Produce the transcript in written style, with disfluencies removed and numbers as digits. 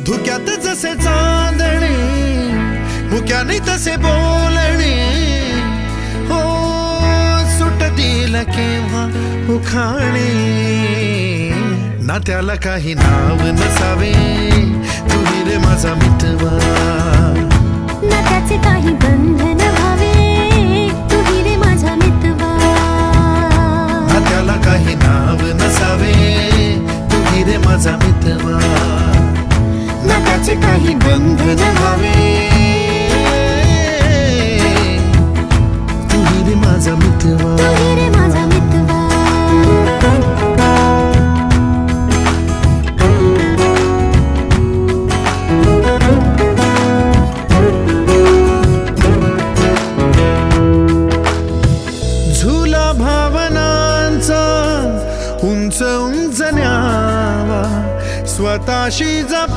धुक्यात जसे चांदणे, मुक्याने तसे बोलणे, हो सुटतील केव्हा उखाणे. ना त्याला काही नाव नसावे, तुही रे माझा मितवा. ना त्याचे काही बंधन व्हावे, तुही रे माझा मितवा. ना त्याला काही नाव नसावे, तुही रे माझा मितवा. ना त्याचे काही बंधन व्हावे, तुही रे माझा मितवा. तुही रे माझा मितवा. झुला भावनांचा उंच उंच न्यावा, स्वतःशी जप